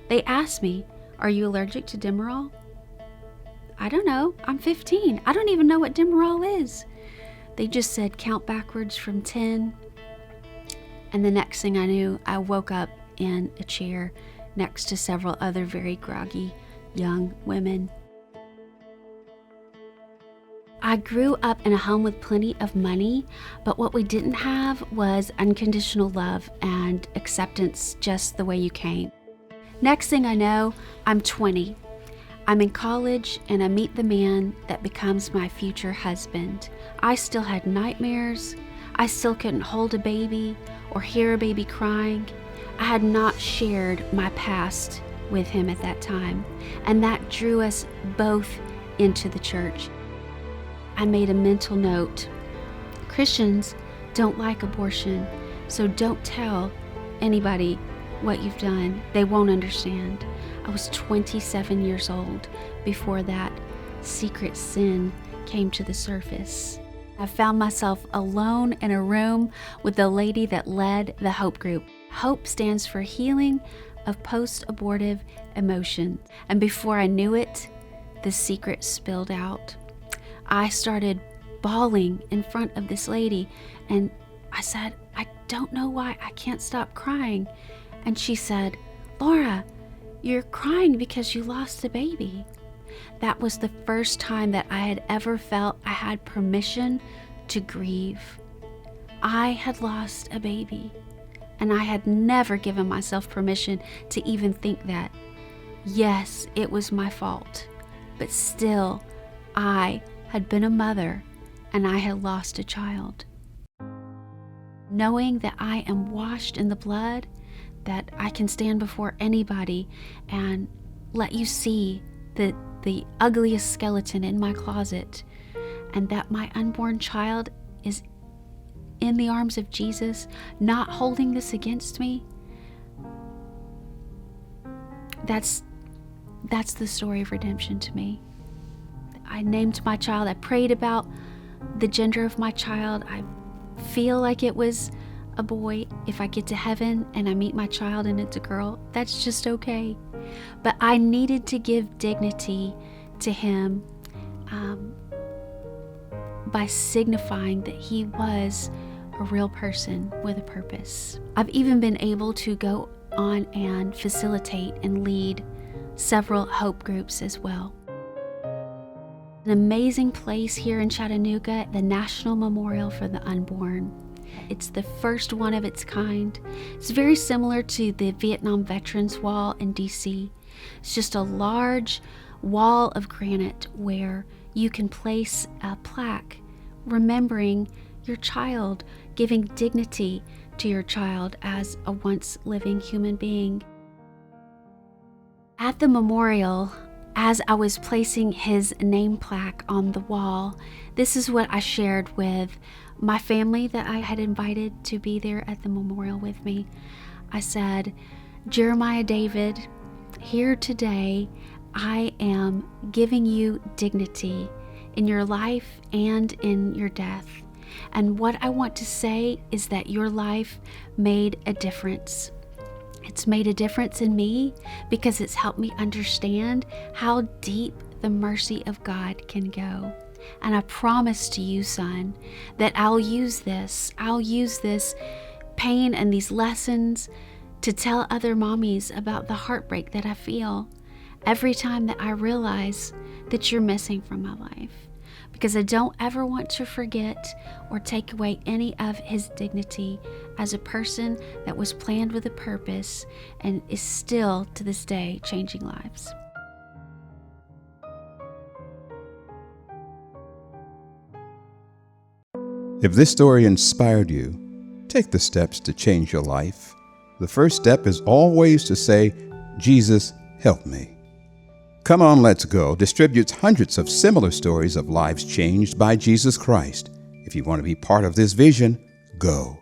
They asked me, "Are you allergic to Demerol?" I don't know. I'm 15. I don't even know what Demerol is. They just said count backwards from 10. And the next thing I knew, I woke up in a chair next to several other very groggy young women. I grew up in a home with plenty of money, but what we didn't have was unconditional love and acceptance just the way you came. Next thing I know, I'm 20. I'm in college and I meet the man that becomes my future husband. I still had nightmares. I still couldn't hold a baby or hear a baby crying. I had not shared my past with him at that time, and that drew us both into the church. I made a mental note. Christians don't like abortion, so don't tell anybody what you've done. They won't understand. I was 27 years old before that secret sin came to the surface. I found myself alone in a room with the lady that led the Hope group. Hope stands for Healing of Post-Abortive Emotion. And before I knew it, the secret spilled out. I started bawling in front of this lady, and I said, "I don't know why I can't stop crying." And she said, "Laura, you're crying because you lost a baby." That was the first time that I had ever felt I had permission to grieve. I had lost a baby, and I had never given myself permission to even think that. Yes, it was my fault, but still, I had been a mother and I had lost a child. Knowing that I am washed in the blood, that I can stand before anybody and let you see the ugliest skeleton in my closet, and that my unborn child is in the arms of Jesus, not holding this against me. That's the story of redemption to me. I named my child. I prayed about the gender of my child. I feel like it was a boy. If I get to heaven and I meet my child and it's a girl, that's just okay. But I needed to give dignity to him by signifying that he was a real person with a purpose. I've even been able to go on and facilitate and lead several Hope groups as well. An amazing place here in Chattanooga, the National Memorial for the Unborn. It's the first one of its kind. It's very similar to the Vietnam Veterans Wall in DC. It's just a large wall of granite where you can place a plaque remembering your child, giving dignity to your child as a once living human being. At the memorial, as I was placing his name plaque on the wall, this is what I shared with my family that I had invited to be there at the memorial with me. I said, "Jeremiah David, here today, I am giving you dignity in your life and in your death. And what I want to say is that your life made a difference. It's made a difference in me because it's helped me understand how deep the mercy of God can go. And I promise to you, son, that I'll use this pain and these lessons to tell other mommies about the heartbreak that I feel every time that I realize that you're missing from my life. Because I don't ever want to forget or take away any of his dignity as a person that was planned with a purpose and is still to this day changing lives." If this story inspired you, take the steps to change your life. The first step is always to say, "Jesus, help me." Come On, Let's Go distributes hundreds of similar stories of lives changed by Jesus Christ. If you want to be part of this vision, go.